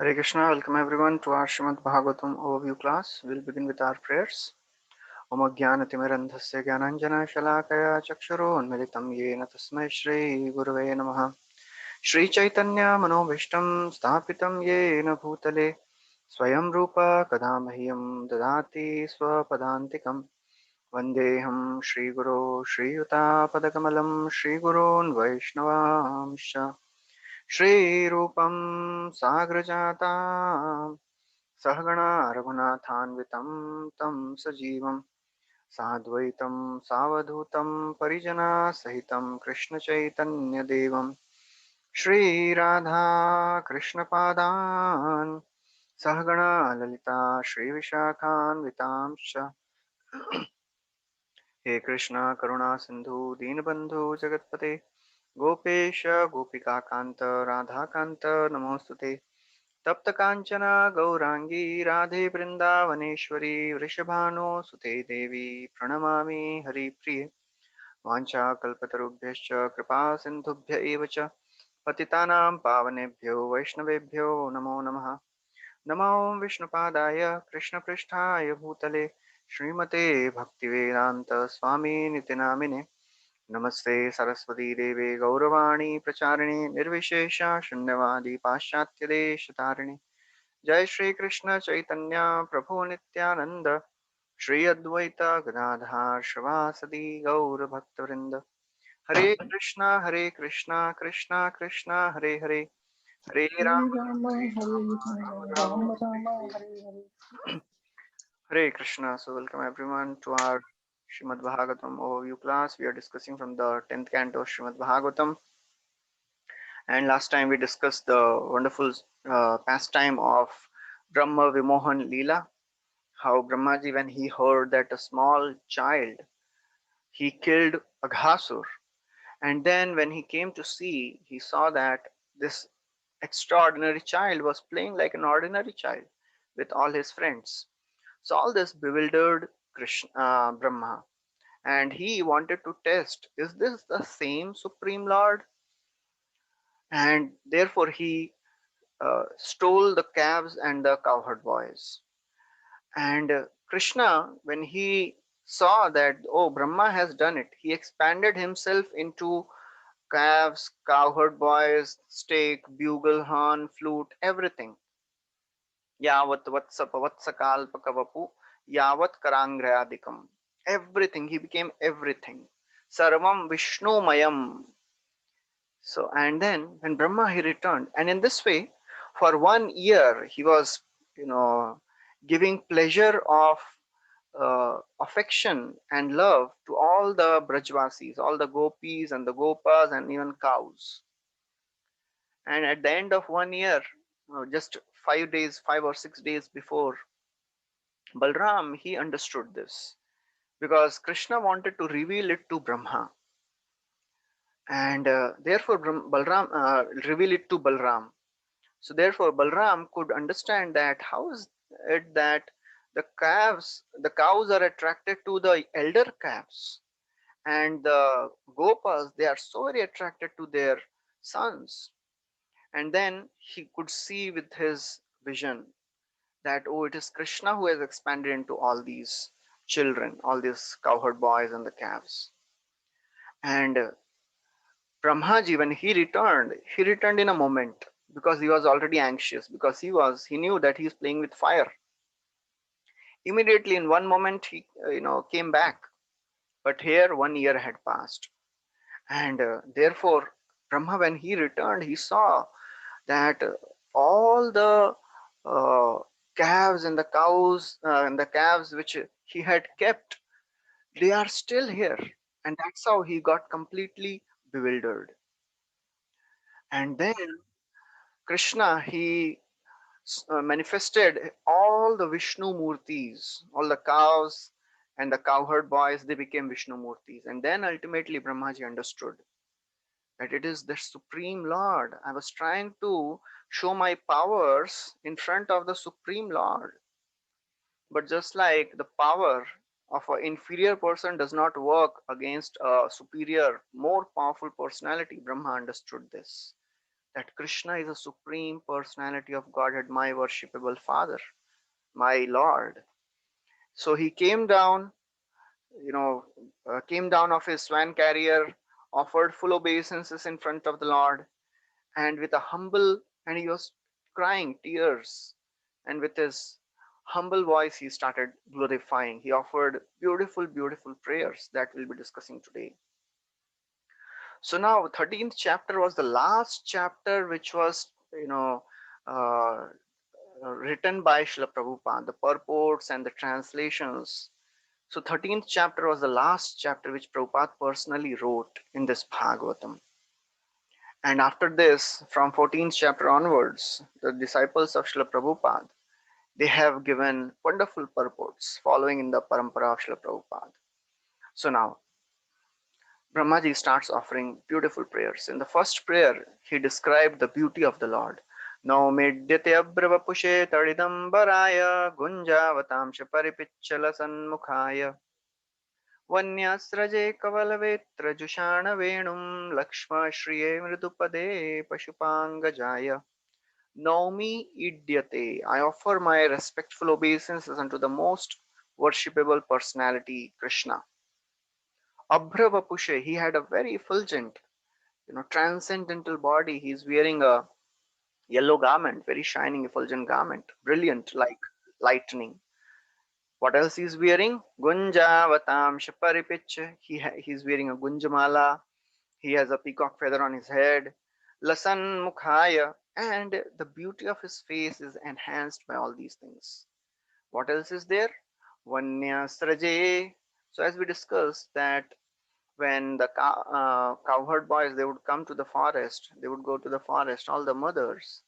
Hare Krishna, welcome everyone to our Srimad Bhagavatam overview class. We'll begin with our prayers. Om Jnanatimirandhasya Jnananjana Shalakaya Chakshurunmilitam Yena Tasmai Shri Gurave Namaha. Shri Chaitanya Manobhishtam Sthapitam Yena Bhutale Swayam Rupa Kadamahyam Dadati Swapadantikam Vandeham Shri Guru Shri Yuta Padakamalam Shri Gurun Vaishnavamsha Shri Rupam Sagrajata सहगणा रघुनाथान्वितं तं सजीवं साद्वैतं सावधूतं परिजनसहितं कृष्णचैतन्यदेवं श्रीराधा कृष्णपादान् सहगणा ललिता श्रीविशाखान्वितांश्च हे कृष्ण करुणा सिन्धु दीनबन्धु जगत्पते गोपेश गोपिकान्त राधाकान्त नमोऽस्तुते तप्त कांचन गौरांगी राधे वृंदावनेश्वरी वृषभानुसुते देवी प्रणमामि हरिप्रिये वाञ्छाकल्पतरुभ्यश्च कृपा सिन्धुभ्य एव च पतितानां पावनेभ्यो वैष्णवेभ्यो नमो नमः। नमो विष्णुपादाय कृष्णपृष्ठाय भूतले श्रीमते भक्तिवेदान्त स्वामी नितिनामिने नमस्ते सरस्वती देवे गौरवाणी प्रचारिणे निर्विशेष शून्यवादी पाश्चात्य देश तारिणे जय श्री कृष्ण चैतन्य प्रभु नित्यानंद श्री अद्वैत गदाधर श्रीवासदि गौर भक्तवृंद हरे Krishna Krishna Krishna Hare Hare Hare Hare Ram Rama, Hare Rama, Ram Ram Rama Rama, Hare Hare. Hare Krishna. So welcome everyone to our Shrimad Bhagavatam overview class. We are discussing from the 10th canto of Shrimad Bhagavatam, and last time we discussed the wonderful pastime of Brahma Vimohan Leela, how Brahmaji, when he heard that a small child, he killed Aghasur. And then when he came to see, he saw that this extraordinary child was playing like an ordinary child with all his friends. So all this bewildered Brahma, and he wanted to test, is this the same Supreme Lord? And therefore he stole the calves and the cowherd boys. And Krishna, when he saw that, oh, Brahma has done it, he expanded himself into calves, cowherd boys, stake, bugle, horn, flute, everything. Yavat vatsakalpakavapu, yavat karangrayadikam. Everything, he became everything. Sarvam Vishnumayam. So, and then when Brahma he returned, and in this way, for 1 year, he was, giving pleasure of affection and love to all the Brajvasis, all the gopis and the gopas and even cows. And at the end of 1 year, just 5 days, 5 or 6 days before Balram, he understood this because Krishna wanted to reveal it to Brahma, and therefore Balram reveal it to Balram. So therefore, Balram could understand that how is it that the cows are attracted to the elder calves, and the gopas they are so very attracted to their sons. And then he could see with his vision that, oh, it is Krishna who has expanded into all these children, all these cowherd boys and the calves. And Brahmaji, when he returned in a moment because he was already anxious because he knew that he is playing with fire. Immediately, in one moment, he came back. But here, 1 year had passed, and therefore, Brahma, when he returned, he saw that all the uh, calves and the cows and the calves which he had kept, they are still here, and that's how he got completely bewildered. And then Krishna, he manifested all the Vishnu Murtis, all the cows and the cowherd boys, they became Vishnu Murtis. And then ultimately Brahmaji understood that it is the Supreme Lord. I was trying to show my powers in front of the Supreme Lord. But just like the power of an inferior person does not work against a superior, more powerful personality, Brahma understood this. that Krishna is a supreme personality of Godhead, my worshipable Father, my Lord. So he came down, you know, came down off his swan carrier, offered full obeisances in front of the Lord, and with a humble, and he was crying tears, and with his humble voice, he started glorifying. He offered beautiful, beautiful prayers that we'll be discussing today. So now, 13th chapter was the last chapter, which was, uh, written by Srila Prabhupada, the purports and the translations. So 13th chapter was the last chapter which Prabhupada personally wrote in this Bhagavatam. And after this, from 14th chapter onwards, the disciples of Srila Prabhupada, they have given wonderful purports following in the parampara of Srila Prabhupada. So now, Brahmaji starts offering beautiful prayers. In the first prayer, he described the beauty of the Lord. Naumedyate abravapushe tadidambaraya gunjavatamsha paripicchala sanmukhaya वन्यास्रजे कवलवेत्रजुषाणवेणुं लक्ष्मश्रिये मृदुपदे पशुपाङ्गजाय Naumi Idyate. I offer my respectful obeisances unto the most worshipable personality, Krishna. Abhravapushe, he had a very effulgent, transcendental body. He's wearing a yellow garment, very shining, effulgent garment, brilliant like lightning. What else he's wearing? Gunjavatam Shaparipich. He's wearing a Gunjamala. He has a peacock feather on his head. Lasan Mukhaya. And the beauty of his face is enhanced by all these things. What else is there? Vanya Sraje. So as we discussed that when the cowherd boys, they would come to the forest, they would go to the forest, all the mothers,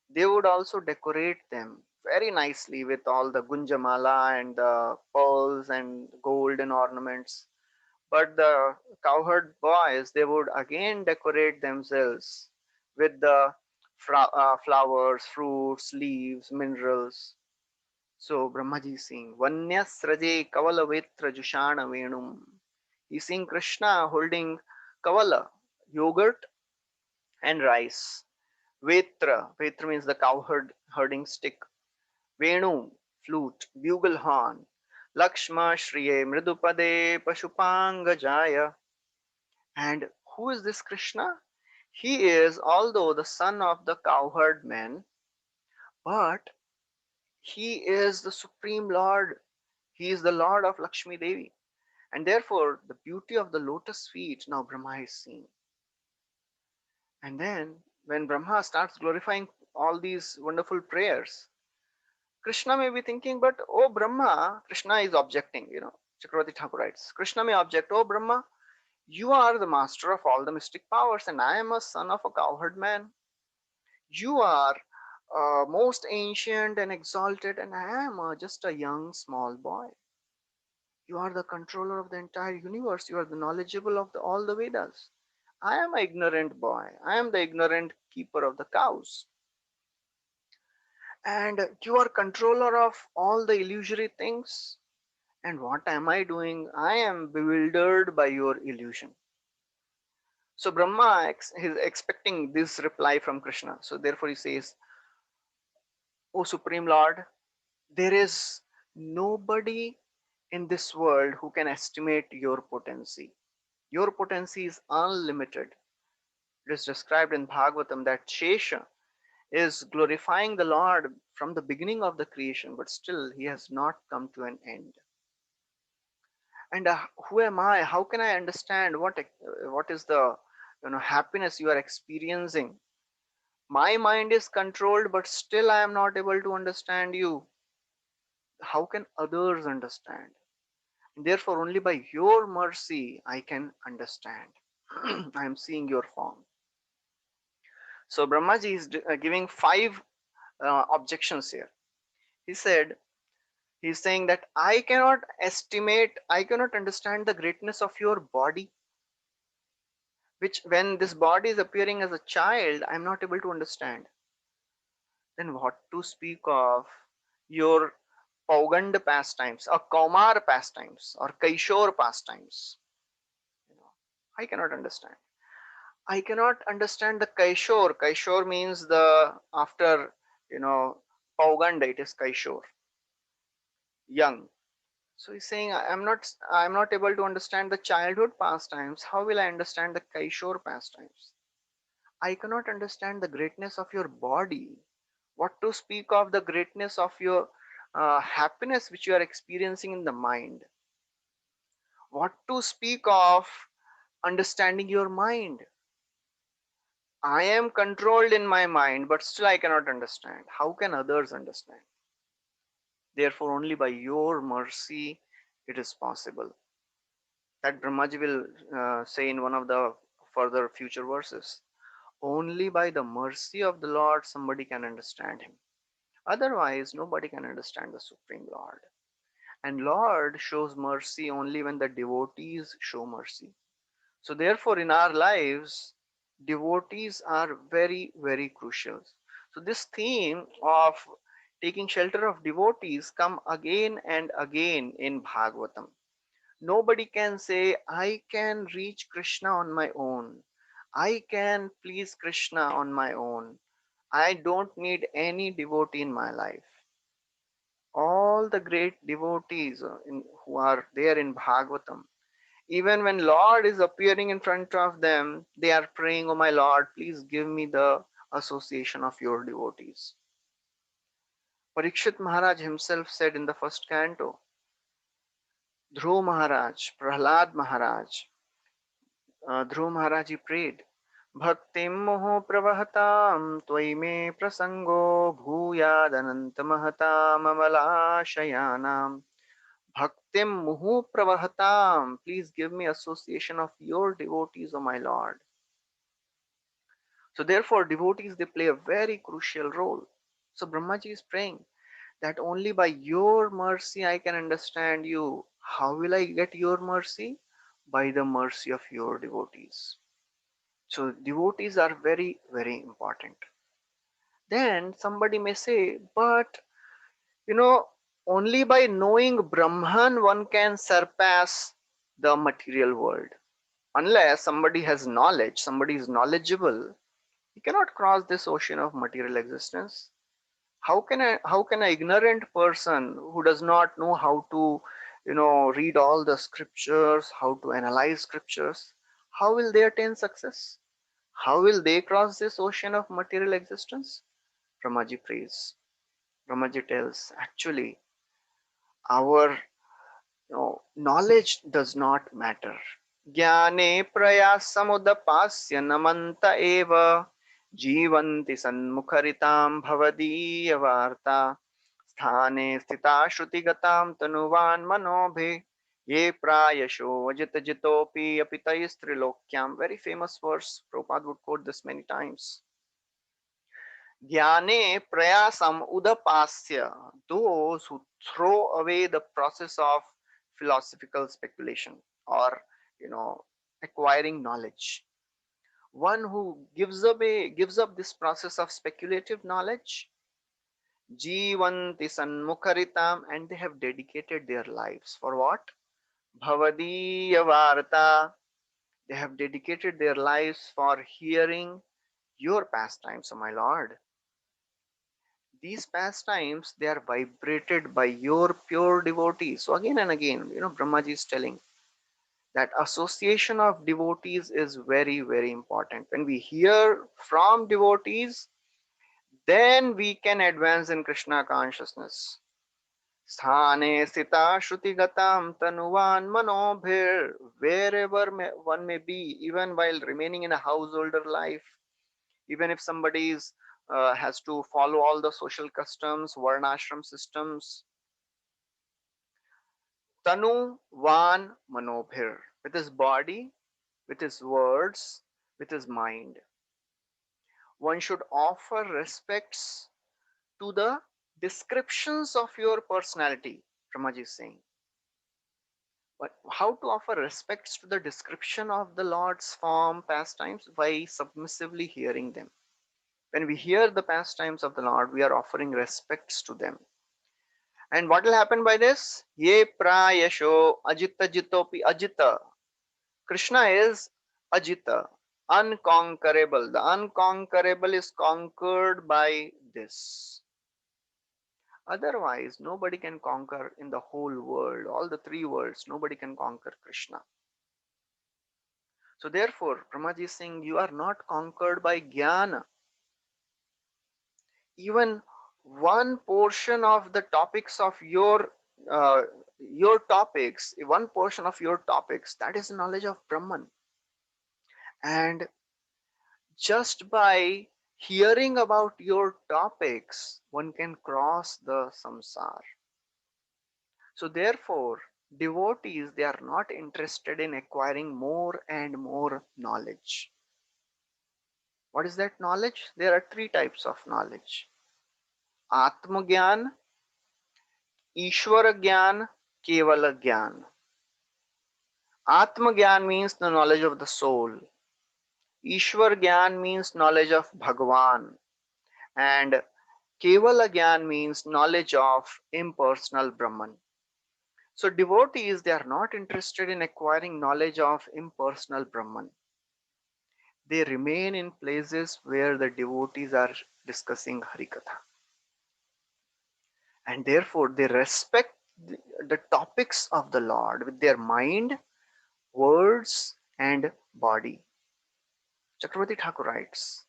they would also decorate them very nicely with all the gunjamala and the pearls and golden ornaments. But the cowherd boys, they would again decorate themselves with the flowers, fruits, leaves, minerals. So Brahmaji is saying, Vanya Sraje Kavala Vetra Jushana Venum. He's seeing Krishna holding Kavala, yogurt and rice. Vetra, Vetra means the cowherd herding stick. Venu, flute, bugle horn. Lakshma Shriye Mridupade Pashupanga Jaya. And who is this Krishna? He is, although the son of the cowherd man, but he is the supreme Lord. He is the Lord of Lakshmi Devi. And therefore, the beauty of the lotus feet now Brahma is seeing. And then, when Brahma starts glorifying all these wonderful prayers, Krishna may be thinking, but oh Brahma, Krishna is objecting, Chakravarti Thakur writes, Krishna may object, oh Brahma, you are the master of all the mystic powers, and I am a son of a cowherd man. You are most ancient and exalted, and I am just a young small boy. You are the controller of the entire universe. You are the knowledgeable of all the Vedas. I am an ignorant boy. I am the ignorant keeper of the cows. And you are controller of all the illusory things. And what am I doing? I am bewildered by your illusion. So Brahma is expecting this reply from Krishna. So therefore he says, O Supreme Lord, there is nobody in this world who can estimate your potency. Your potency is unlimited. It is described in Bhagavatam that Shesha is glorifying the Lord from the beginning of the creation, but still he has not come to an end. And who am I? How can I understand what is the happiness you are experiencing? My mind is controlled, but still I am not able to understand you. How can others understand? Therefore, only by your mercy I can understand. I am seeing your form. So Brahmaji is giving five objections here. He said, he's saying that I cannot estimate, I cannot understand the greatness of your body, which when this body is appearing as a child, I'm not able to understand. Then what to speak of your Paugand pastimes or Kaumar pastimes or Kaishore pastimes? You know, I cannot understand. I cannot understand the Kaishor. Kaishor means the after, you know, Pauganda, it is Kaishor, young. So he's saying, I'm not able to understand the childhood pastimes. How will I understand the Kaishor pastimes? I cannot understand the greatness of your body. What to speak of the greatness of your happiness which you are experiencing in the mind? What to speak of understanding your mind? I am controlled in my mind, but still I cannot understand. How can others understand? Therefore, only by your mercy it is possible. That Brahmaji will say in one of the further future verses. Only by the mercy of the Lord somebody can understand him. Otherwise, nobody can understand the Supreme Lord. And Lord shows mercy only when the devotees show mercy. So therefore, in our lives, devotees are very, very crucial. So this theme of taking shelter of devotees come again and again in Bhagavatam. Nobody can say, I can reach Krishna on my own. I can please Krishna on my own. I don't need any devotee in my life. All the great devotees who are there in Bhagavatam, even when Lord is appearing in front of them, they are praying, oh my Lord, please give me the association of your devotees. Parikshit Maharaj himself said in the first canto, Dhruv Maharaj, Prahlad Maharaj, Dhruv Maharaj he prayed, Bhaktim moho pravahtam tvai me prasango bhuyadanantamahata mamalashayanam. Bhaktim muhu pravahatam. Please give me association of your devotees, O my Lord. So therefore, devotees they play a very crucial role. So Brahmaji is praying that only by your mercy I can understand you. How will I get your mercy? By the mercy of your devotees. So devotees are very, very important. Then somebody may say, but you know, only by knowing Brahman one can surpass the material world. Unless somebody has knowledge, somebody is knowledgeable, he cannot cross this ocean of material existence. How can an ignorant person who does not know how to, read all the scriptures, how to analyze scriptures, how will they attain success? How will they cross this ocean of material existence? Brahmaji prays. Brahmaji tells, actually, our knowledge does not matter. ज्ञाने प्रयासमुदपास्य नमन्त एव जीवन्ति सन्मुखरितां भवदीयवार्ता स्थाने स्थिता श्रुतिगतां तनुवान् मनोभे ये प्रायशो अजितजितोऽपि अपि तैस्त्रिलोक्यां. Very famous verse. Prabhupada would quote this many times. Jnane prayasam udapasya, those who throw away the process of philosophical speculation or acquiring knowledge. One who gives up this process of speculative knowledge, jivanti sanmukharitam, and they have dedicated their lives for what? Bhavadiya varta. They have dedicated their lives for hearing your pastimes, O my Lord. These pastimes they are vibrated by your pure devotees. So again and again, Brahmaji is telling that association of devotees is very, very important. When we hear from devotees, then we can advance in Krishna consciousness. Sthane sita shruti gatam tanuvan manobhir. Wherever one may be, even while remaining in a householder life, even if somebody has to follow all the social customs, varnashram systems, tanu van manobhir, with his body, with his words, with his mind. One should offer respects to the descriptions of your personality, Brahmaji is saying. But how to offer respects to the description of the Lord's form, pastimes? By submissively hearing them. When we hear the pastimes of the Lord, we are offering respects to them. And what will happen by this? Ye prayasho ajita jitopi ajita. Krishna is ajita. Unconquerable. The unconquerable is conquered by this. Otherwise, nobody can conquer in the whole world, all the three worlds, nobody can conquer Krishna. So therefore, Brahmaji is saying you are not conquered by jnana. Even one portion of the topics of uh, your topics, one portion of your topics, that is knowledge of Brahman. And just by hearing about your topics, one can cross the samsara. So therefore, devotees, they are not interested in acquiring more and more knowledge. What is that knowledge? There are three types of knowledge: Atmagyan, Ishwara Gyan, Kevala Gyan. Atmagyan means the knowledge of the soul. Ishwar Gyan means knowledge of Bhagavan. And Kevala Gyan means knowledge of impersonal Brahman. So devotees, they are not interested in acquiring knowledge of impersonal Brahman. They remain in places where the devotees are discussing Harikatha. And therefore they respect the topics of the Lord with their mind, words, and body. Chakravarti Thakur writes,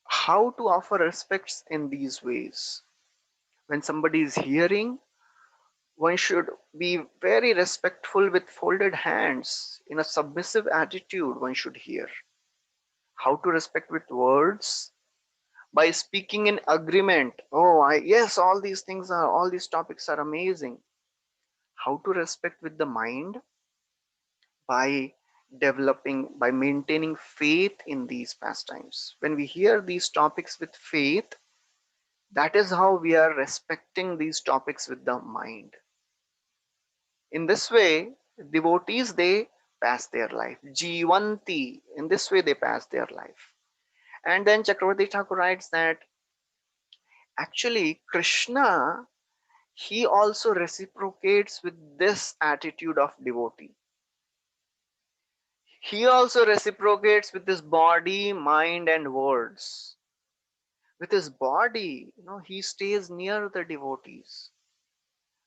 how to offer respects in these ways. When somebody is hearing, one should be very respectful with folded hands. In a submissive attitude, one should hear. How to respect with words? By speaking in agreement. Oh, yes, all these topics are amazing. How to respect with the mind? By by maintaining faith in these pastimes. When we hear these topics with faith, that is how we are respecting these topics with the mind. In this way, devotees, they pass their life. Jivanti. In this way, they pass their life. And then Chakravarti Thakur writes that actually Krishna, he also reciprocates with this attitude of devotee. He also reciprocates with his body, mind, and words. With his body, he stays near the devotees.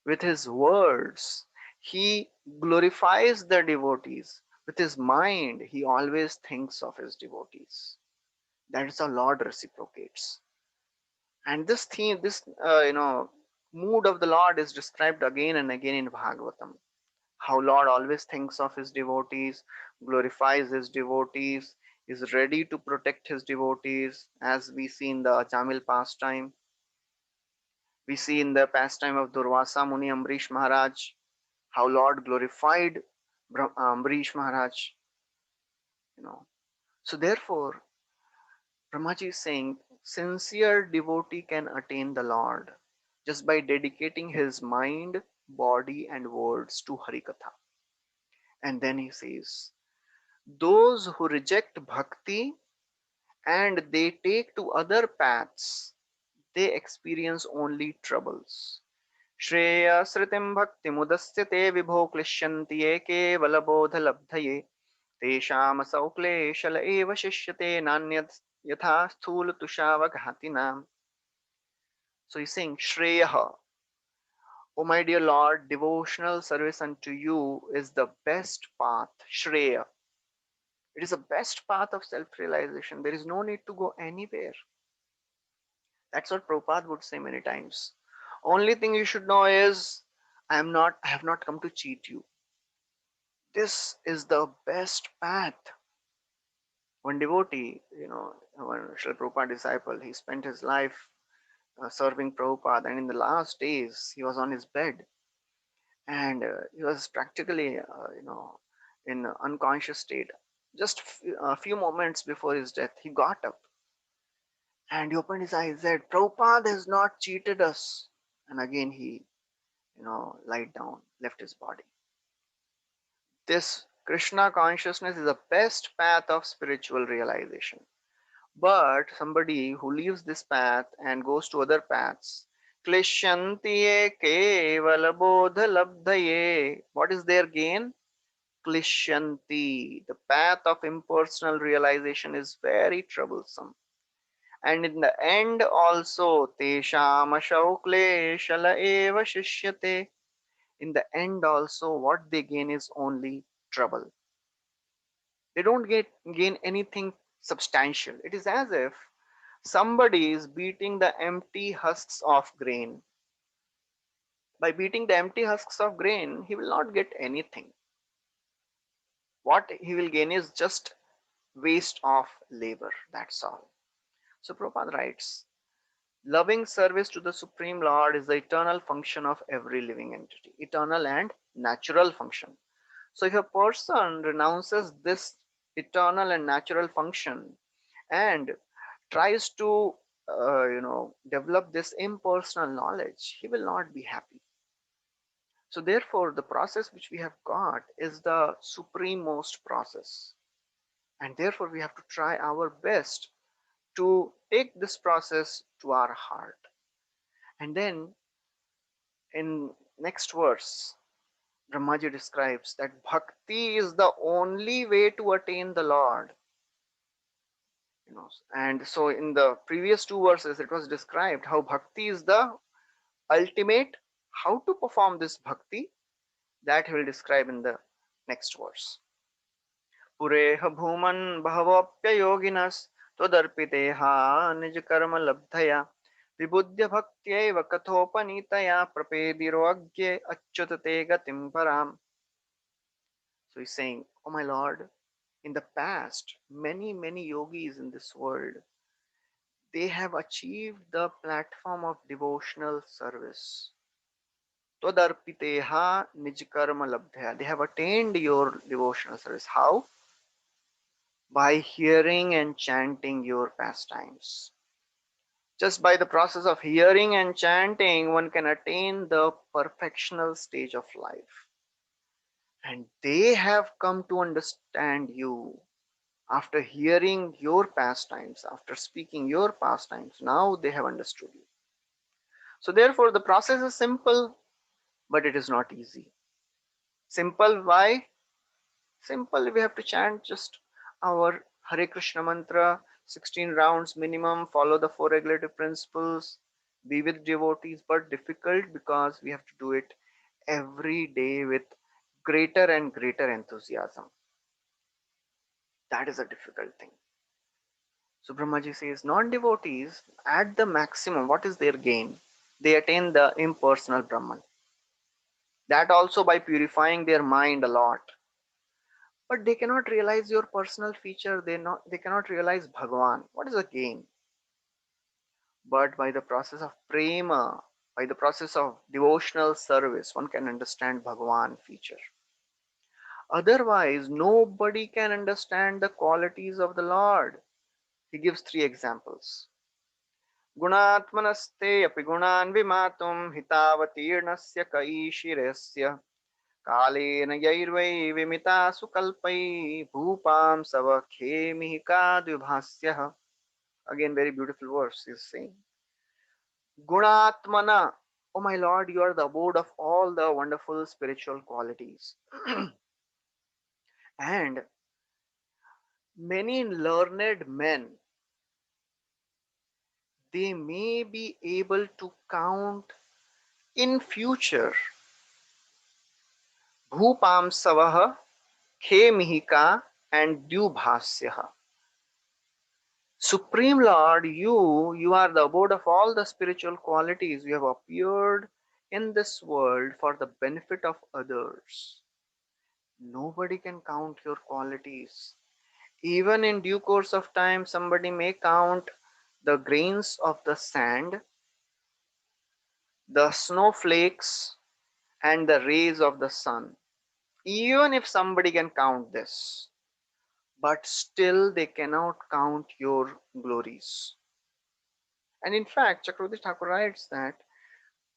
With his words, he glorifies the devotees. With his mind, he always thinks of his devotees. That is how Lord reciprocates. And this theme, this mood of the Lord is described again and again in Bhagavatam. How Lord always thinks of his devotees, glorifies his devotees, is ready to protect his devotees, as we see in the Jamil pastime. We see in the pastime of Durvasa Muni Ambrish Maharaj, how Lord glorified Ambrish Maharaj. So therefore, Brahmaji is saying, sincere devotee can attain the Lord just by dedicating his mind, body, and words to Harikatha. And then he says, those who reject bhakti and they take to other paths, they experience only troubles. Shreya sritim bhakti mudasyate vibho klishyanti ye kevala bodha labdhaye tesham asau kleshala eva shishyate nanyat yatha sthula tushavaghati. So he's saying, Shreya, O my dear Lord, devotional service unto you is the best path. Shreya. It is the best path of self-realization. There is no need to go anywhere. That's what Prabhupada would say many times. Only thing you should know is, I have not come to cheat you. This is the best path. One devotee, one Srila Prabhupada disciple, he spent his life serving Prabhupada, and in the last days, he was on his bed, and he was practically, in unconscious state. Just a few moments before his death, he got up and he opened his eyes and said, Prabhupada has not cheated us. And again he, lied down, left his body. This Krishna consciousness is the best path of spiritual realization. But somebody who leaves this path and goes to other paths, klishyantiye kevala bodha labdhaye. What is their gain? klishyanti. The path of impersonal realization is very troublesome. And in the end also, tesham ashau kleshala eva shishyate. In the end also, what they gain is only trouble. They don't gain anything substantial. It is as if somebody is beating the empty husks of grain. By beating the empty husks of grain, he will not get anything. What he will gain is just waste of labor. That's all. So Prabhupada writes, loving service to the Supreme Lord is the eternal function of every living entity. Eternal and natural function. So if a person renounces this eternal and natural function and tries to develop this impersonal knowledge, he will not be happy. So therefore the process which we have got is the supremost process, and therefore we have to try our best to take this process to our heart. And then in next verse, Brahmaji describes that bhakti is the only way to attain the Lord. And so in the previous two verses it was described how bhakti is the ultimate. How to perform this bhakti, that he will describe in the next verse. पुरेह भूमन् बहवोऽप्ययोगिनस् त्वदर्पितेह निज कर्म लब्धया विबुध्य भक्त्यैव कथोपनीतया प्रपेदिरोऽज्ञे अच्युत ते गतिं पराम्. So he's saying, oh my Lord, in the past, many yogis in this world, they have achieved the platform of devotional service. Tvadarpiteha nij karma labdhaya. They have attained your devotional service. How? By hearing and chanting your pastimes. Just by the process of hearing and chanting, one can attain the perfectional stage of life. And they have come to understand you after hearing your pastimes, after speaking your pastimes. Now they have understood you. So, therefore, the process is simple, but it is not easy. Simple, why? Simple, we have to chant just our Hare Krishna mantra, 16 rounds minimum, follow the four regulative principles, be with devotees, but difficult because we have to do it every day with greater and greater enthusiasm. That is a difficult thing. So Brahmaji says, non-devotees at the maximum, what is their gain? They attain the impersonal Brahman. That also by purifying their mind a lot. But they cannot realize your personal feature. They cannot realize Bhagavan. What is the gain? But by the process of prema, by the process of devotional service, one can understand Bhagavan feature. Otherwise, nobody can understand the qualities of the Lord. He gives three examples. गुणात्मनस्ते अपि गुणान् विमातुं हितावतीर्णस्य कैशिरस्य कालेन यैर्वै विमितासु कल्पै भूपां सव खेमिकाद्विभास्यः. Again, very beautiful verse is saying, Gunatmana, oh my Lord, you are the abode of all the wonderful spiritual qualities. And many learned men, they may be able to count in future Bhupam Savaha, Khemihika, and Dubhasyaha. Supreme Lord, you are the abode of all the spiritual qualities. You have appeared in this world for the benefit of others. Nobody can count your qualities. Even in due course of time, somebody may count the grains of the sand, the snowflakes, and the rays of the sun. Even if somebody can count this, but still they cannot count your glories. And in fact, Chakravarti Thakur writes that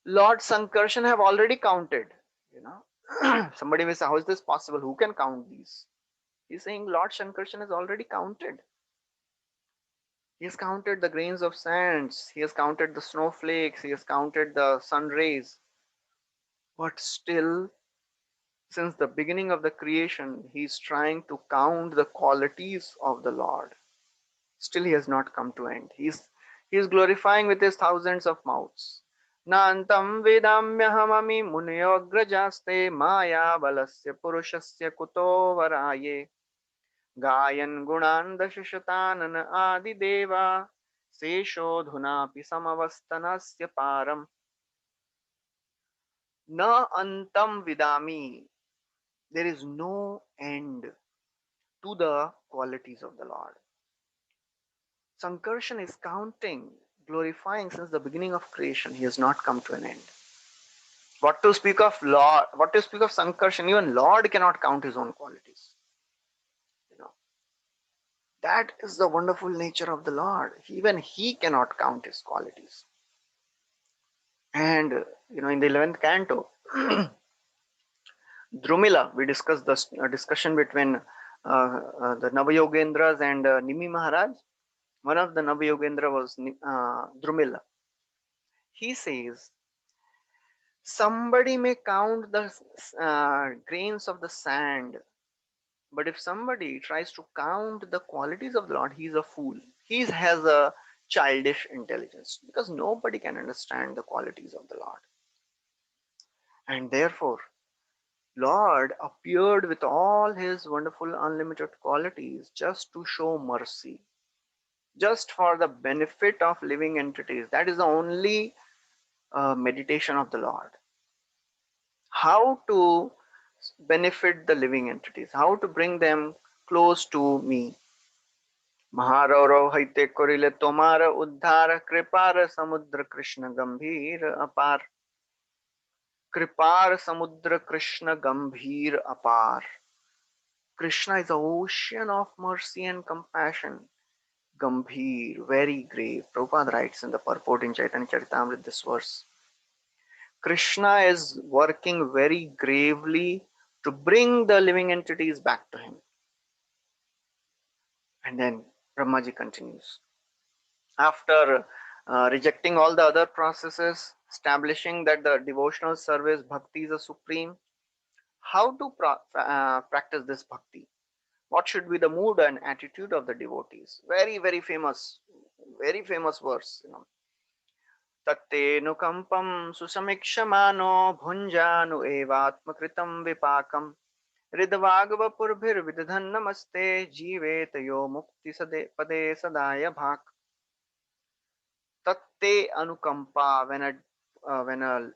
Lord Sankarshan have already counted. You know, somebody may say, how is this possible? Who can count these? He's saying Lord Sankarshan has already counted. He has counted the grains of sands, he has counted the snowflakes, he has counted the sun rays. But still, Since the beginning of the creation, he is trying to count the qualities of the Lord. Still, he has not come to end. He is glorifying with his thousands of mouths. Nantam vedamyahamami munyograjaste maya balasya purushasya kuto varaye gayan gunan dashashatanan adi deva seshodhunapi samavastanasya param na antam vidami. There is no end to the qualities of the Lord. Sankarshan is counting, glorifying since the beginning of creation. He has not come to an end. What to speak of Lord? What to speak of Sankarshan? Even Lord cannot count his own qualities. You know that is the wonderful nature of the Lord. Even he cannot count his qualities. And in the 11th canto, Drumila, we discussed the discussion between the Navayogendras and Nimi Maharaj. One of the Navayogendra was Drumila. He says, somebody may count the grains of the sand, but if somebody tries to count the qualities of the Lord, he is a fool. He has a childish intelligence because nobody can understand the qualities of the Lord. And therefore, Lord appeared with all his wonderful unlimited qualities just to show mercy, just for the benefit of living entities. That is the only meditation of the Lord. How to benefit the living entities, how to bring them close to me. Maharaurava हईते कोरिले तोमार उद्धार कृपार समुद्र कृष्ण गंभीर अपार कृपार समुद्र कृष्ण गंभीर अपार. Krishna is the ocean of mercy and compassion. Gambhir, very grave. Prabhupada writes in the purport in Chaitanya Charitamrita this verse. Krishna is working very gravely to bring the living entities back to him. And then Brahmaji continues. After rejecting all the other processes, establishing that the devotional service, bhakti is a supreme, how to practice this bhakti? What should be the mood and attitude of the devotees? Very, very famous verse. तत्तेऽनुकम्पं सुसमीक्षमानो भुञ्जानु एवात्मकृतं विपाकम् हृद्वाग्वपुर्भिर्विदधन् नमस्ते जीवेत यो मुक्ति सदे पदे सदाय भाक्. Tatte anukampa, when a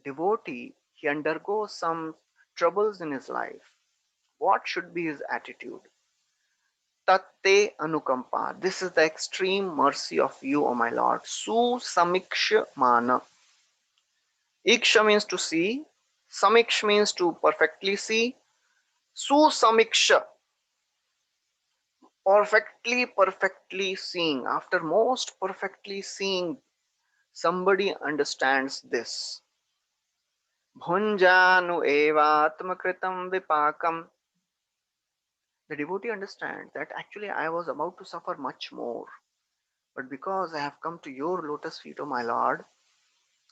devotee, he undergoes some troubles in his life, what should be his attitude? Tatte anukampa, this is the extreme mercy of you, O my Lord. Su samiksha mana. Iksha means to see, samiksh means to perfectly see, su samiksha, perfectly seeing. After most perfectly seeing, somebody understands this. Bhunjanu evatmakritam vipakam. The devotee understands that actually I was about to suffer much more. But because I have come to your lotus feet, O my Lord,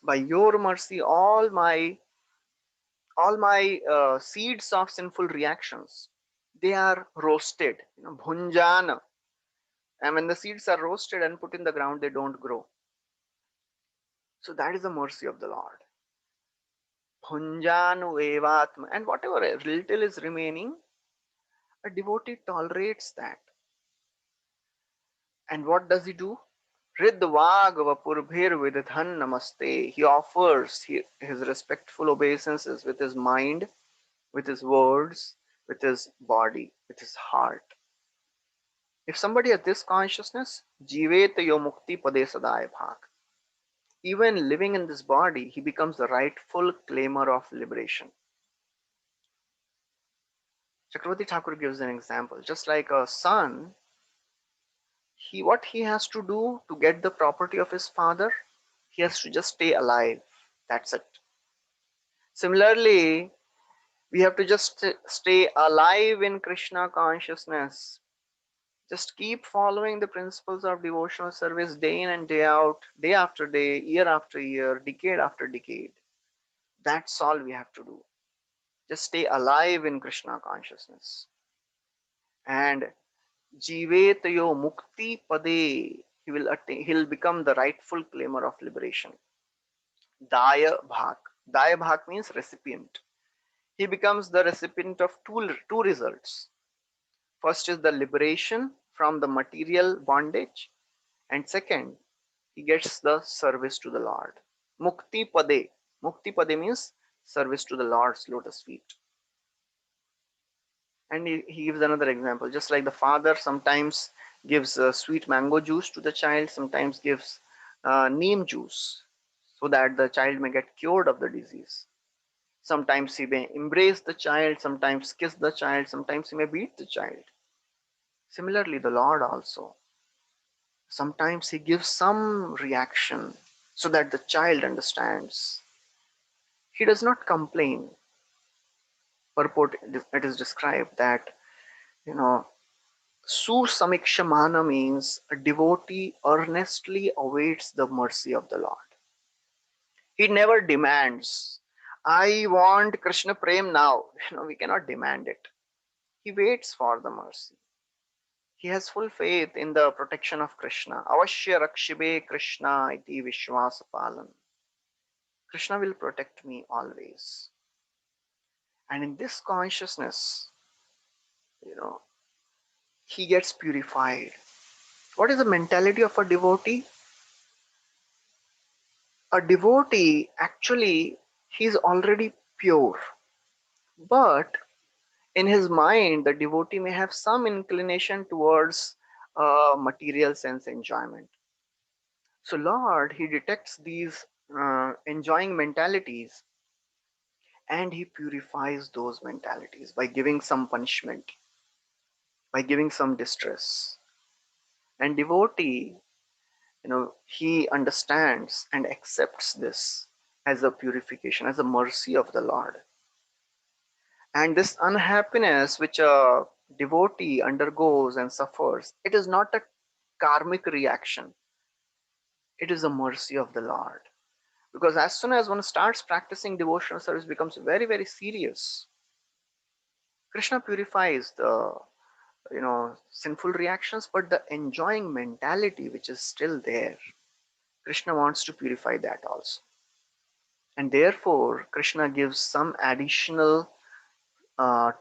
by your mercy, all my seeds of sinful reactions, they are roasted. Bhunjana. And when the seeds are roasted and put in the ground, they don't grow. So that is the mercy of the Lord. Bhunjanu evatma. And whatever little is remaining, a devotee tolerates that. And what does he do? Ridvagavapurbhir vidhan namaste. He offers his respectful obeisances with his mind, with his words, with his body, with his heart. If somebody has this consciousness, jivet yo mukti pade sadaya bhak. Even living in this body, he becomes the rightful claimer of liberation. Chakravarti Thakur gives an example. Just like a son, what he has to do to get the property of his father, he has to just stay alive. That's it. Similarly, we have to just stay alive in Krishna consciousness. Just keep following the principles of devotional service day in and day out, day after day, year after year, decade after decade. That's all we have to do. Just stay alive in Krishna consciousness. And Jivet yo mukti pade, he will attain, he'll become the rightful claimer of liberation. Daya bhak. Daya bhak means recipient. He becomes the recipient of two results. First is the liberation from the material bondage, and second, he gets the service to the Lord. Mukti pade. Mukti pade means service to the Lord's lotus feet. And he gives another example. Just like the father sometimes gives sweet mango juice to the child, sometimes gives neem juice so that the child may get cured of the disease. Sometimes he may embrace the child, sometimes kiss the child, sometimes he may beat the child. Similarly, the Lord also. Sometimes he gives some reaction so that the child understands. He does not complain. Purport, it is described that, you know, Susamikshamana means a devotee earnestly awaits the mercy of the Lord. He never demands, I want Krishna Prem now. We cannot demand it. He waits for the mercy. He has full faith in the protection of Krishna. Avashya Rakshibe Krishna iti Vishwasapalan. Krishna will protect me always. And in this consciousness, you know, he gets purified. What is the mentality of a devotee? A devotee, actually, he's already pure, but in his mind the devotee may have some inclination towards material sense enjoyment. So Lord, he detects these enjoying mentalities, and he purifies those mentalities by giving some punishment, by giving some distress. And devotee, he understands and accepts this as a purification, as a mercy of the Lord. And this unhappiness which a devotee undergoes and suffers, it is not a karmic reaction, it is a mercy of the Lord. Because as soon as one starts practicing devotional service, becomes very, very serious. Krishna purifies the sinful reactions, but the enjoying mentality which is still there, Krishna wants to purify that also. And therefore, Krishna gives some additional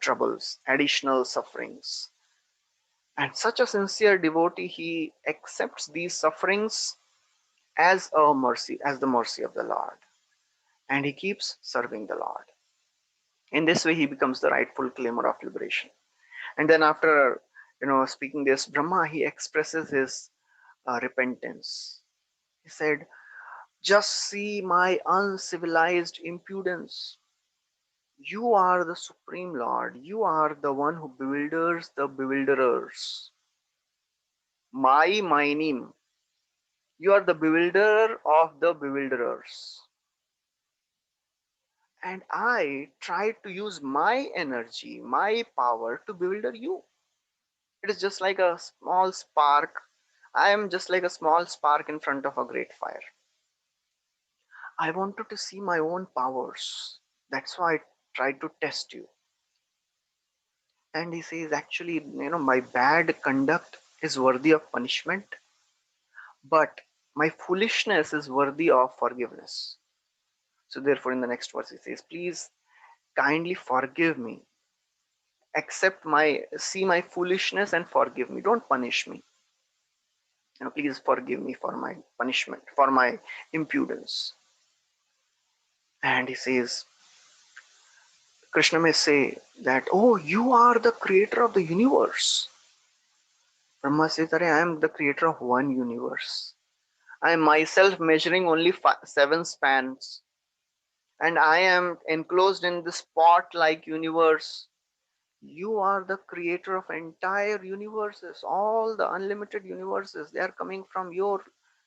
troubles, additional sufferings. And such a sincere devotee, he accepts these sufferings as a mercy, as the mercy of the Lord. And he keeps serving the Lord. In this way, he becomes the rightful claimer of liberation. And then after, speaking this, Brahma, he expresses his repentance. He said, just see my uncivilized impudence. You are the Supreme Lord. You are the one who bewilders the bewilderers. Mai Mainim. You are the bewilderer of the bewilderers. And I tried to use my energy, my power to bewilder you. It is just like a small spark. I am just like a small spark in front of a great fire. I wanted to see my own powers. That's why I tried to test you. And he says, actually, my bad conduct is worthy of punishment, but my foolishness is worthy of forgiveness. So therefore, in the next verse, he says, please kindly forgive me. See my foolishness and forgive me. Don't punish me. Please forgive me for my punishment, for my impudence. And he says, Krishna may say that, oh, you are the creator of the universe. Brahma says, I am the creator of one universe. I am myself measuring only 7 spans. And I am enclosed in this pot-like universe. You are the creator of entire universes. All the unlimited universes, they are coming from your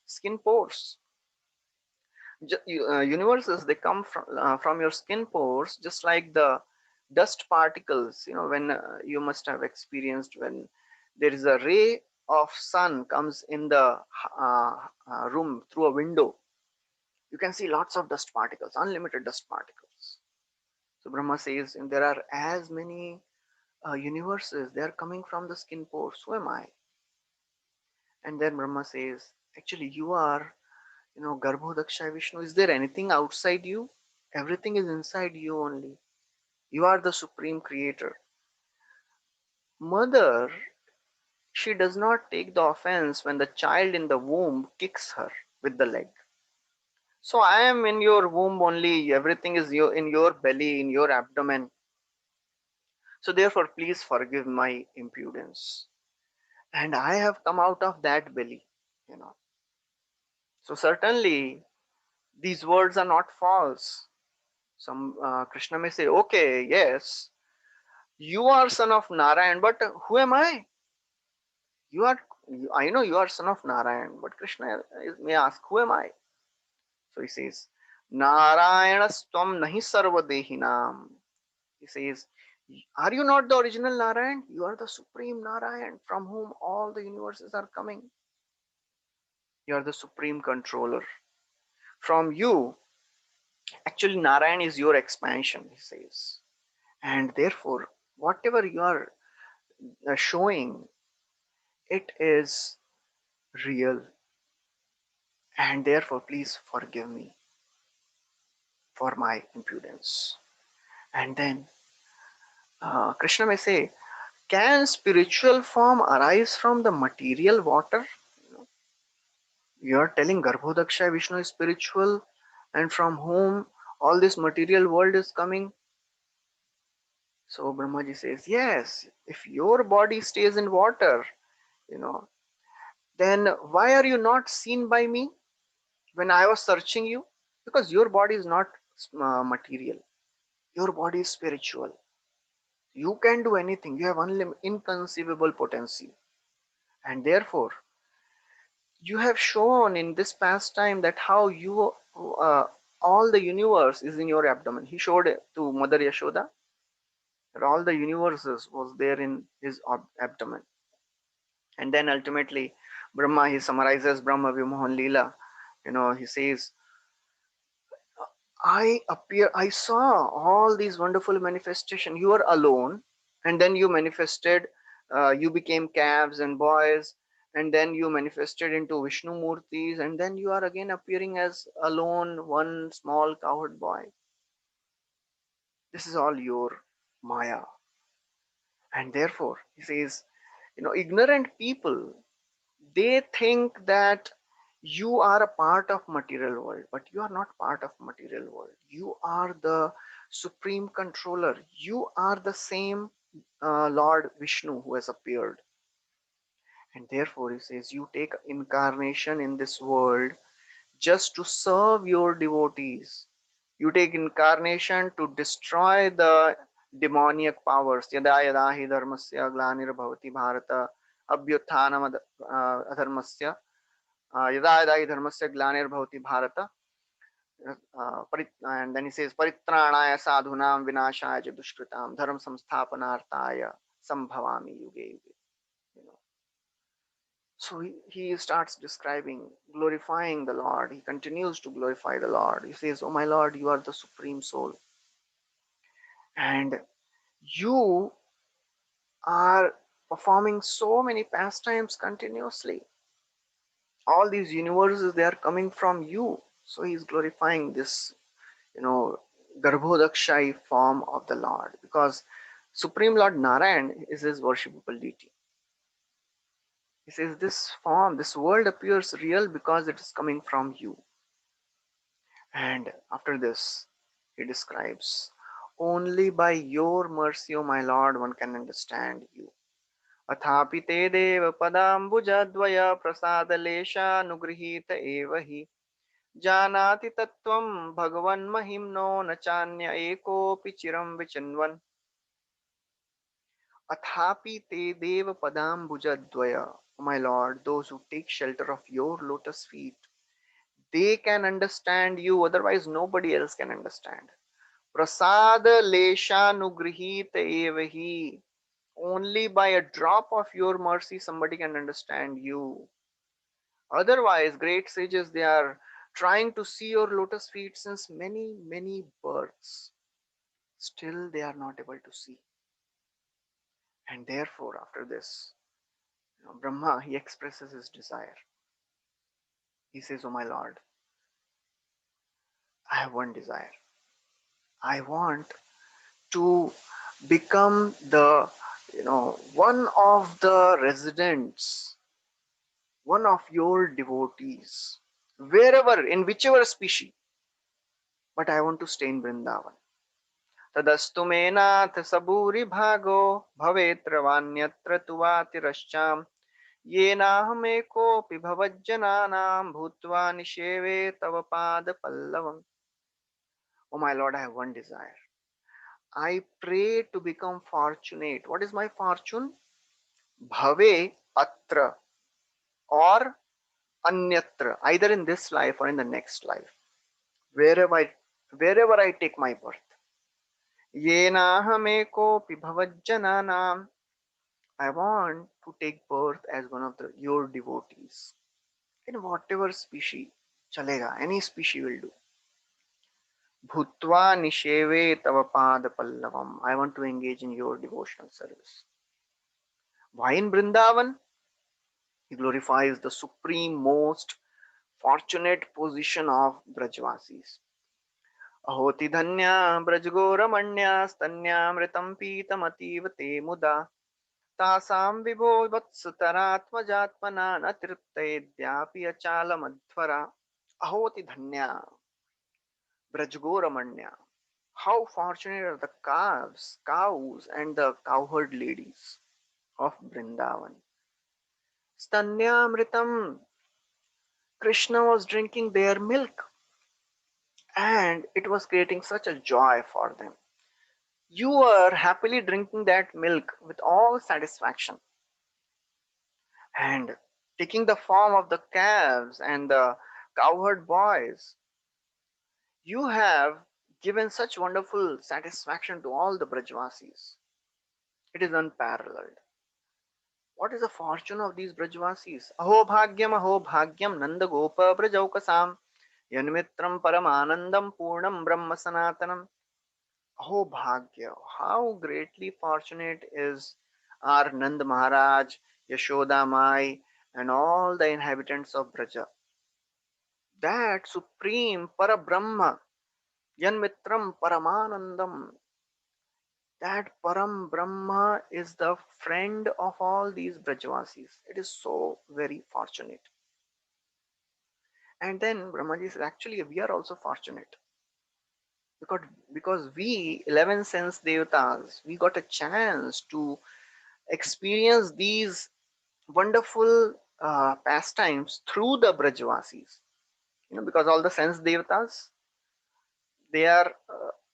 skin pores. Universes, they come from your skin pores, just like the dust particles. When you must have experienced when there is a ray of sun comes in the room through a window, you can see lots of dust particles, unlimited dust particles. So Brahma says, and there are as many universes, they are coming from the skin pores. Who am I? And then Brahma says, actually, you are, Garbhodaksha Vishnu. Is there anything outside you? Everything is inside you only. You are the supreme creator. Mother, she does not take the offense when the child in the womb kicks her with the leg. So I am in your womb only. Everything is in your belly, in your abdomen. So therefore, please forgive my impudence. And I have come out of that belly, you know. So certainly, these words are not false. Some Krishna may say, okay, yes, you are son of Narayan, but who am I? You are, I know you are son of Narayan, but Krishna may ask, who am I? So he says, Narayanastam nahi sarvadehinam. He says, are you not the original Narayan? You are the supreme Narayan from whom all the universes are coming. You are the supreme controller. From you, actually, Narayan is your expansion, he says. And therefore, whatever you are showing, it is real. And therefore, please forgive me for my impudence. And then Krishna may say, can spiritual form arise from the material water? You are telling Garbhodaksha Vishnu is spiritual and from whom all this material world is coming. So Brahmaji says, yes, if your body stays in water, you know, then why are you not seen by me when I was searching you? Because your body is not material. Your body is spiritual. You can do anything. You have inconceivable potency. And therefore, you have shown in this pastime that how you all the universe is in your abdomen. He showed it to Mother Yashoda that all the universes was there in his abdomen. And then ultimately, Brahma, he summarizes Brahma Vimohan Leela. He says, I saw all these wonderful manifestations. You were alone, and then you manifested, you became calves and boys, and then you manifested into Vishnu Murtis, and then you are again appearing as alone, one small cowherd boy. This is all your Maya. And therefore, he says, ignorant people, they think that you are a part of material world, but you are not part of material world. You are the supreme controller. You are the same Lord Vishnu who has appeared. And therefore he says you take incarnation in this world just to serve your devotees. You take incarnation to destroy the demoniac powers. Yada yada hi dharmasya glanirabhavati bharata abhyuthanam adharmasya यदा यदा हि धर्मस्य ग्लानिर्भवति Bharat and then he says परित्राणाय साधूनां विनाशाय च दुष्कृतां धर्म संस्थापनार्थाय संभवामि युगे युगे. you know so he starts describing, glorifying the Lord. He continues to glorify the Lord. He says, oh my Lord, you are the supreme soul, and you are performing so many pastimes continuously. All these universes, they are coming from you. So he is glorifying this, you know, Garbhodakshai form of the Lord, because Supreme Lord Narayan is his worshipable deity. He says this form, this world appears real because it is coming from you. And after this, he describes, only by your mercy, O my Lord, one can understand you. अथापि ते देव पदाम्बुजद्वय प्रसादलेशानुगृहीत एव हि जानाति तत्त्वं भगवन्महिम्नो न चान्य एकोऽपि चिरं विचिन्वन्. Athapi te deva padambujadvaya. My Lord, those who take shelter of your lotus feet, they can understand you, otherwise nobody else can understand. Prasada leshanugrihita evahi. Only by a drop of your mercy somebody can understand you. Otherwise, great sages, they are trying to see your lotus feet since many, many births. still they are not able to see. And therefore, after this, Brahma, he expresses his desire. He says, "Oh my Lord, I have one desire. I want to become the, one of the residents, one of your devotees, wherever, in whichever species, but I want to stay in Vrindavan. तदस्तु मे नाथ सबूरि भागो भवेत्र वान्यत्र तु वातिरश्चाम येनाहमेकोऽपि भवज्जनानां भूत्वा निषेवे तव पाद पल्लवम्." Oh my Lord, I have one desire. I pray to become fortunate. What is my fortune? Bhave atra, or anyatra, either in this life or in the next life, wherever I, wherever I take my birth. Yenahamekopi bhavajjananam. I want to take birth as one of your devotees in whatever species. Chalega, any species will do. Bhutva nisheve tava pada pallavam. I want to engage in your devotional service. Why in Brindavan? He glorifies the supreme, most fortunate position of Brajvasis. अहोति धन्या ब्रजगोरमण्या स्तन्यामृतं पीतमतीव ते मुदा तासां विभो वत्सतरात्मजात्मना न तृप्तयेद्यापि अचालमध्वरा. अहोति धन्या ब्रजगोरमण्या. How fortunate are the cows and the cowherd ladies of Vrindavan. Stanyamritam, Krishna was drinking their milk and it was creating such a joy for them. You were happily drinking that milk with all satisfaction and taking the form of the calves and the cowherd boys. You have given such wonderful satisfaction to all the Brajvasis. It is unparalleled. What is the fortune of these Brajvasis? Aho bhagyam nanda gopa brajaukasam yanmitram paramanandam purnam brahma sanatanam. Oh Bhagya, how greatly fortunate is our Nand Maharaj, Yashoda Mai, and all the inhabitants of Braja. That supreme Parabrahma, Yanmitram Paramanandam, that Param Brahma is the friend of all these Brajavasis. It is so very fortunate. And then Brahmaji says, actually, we are also fortunate because we 11 sense devatas, we got a chance to experience these wonderful pastimes through the Brajvasis. Because all the sense devatas, they are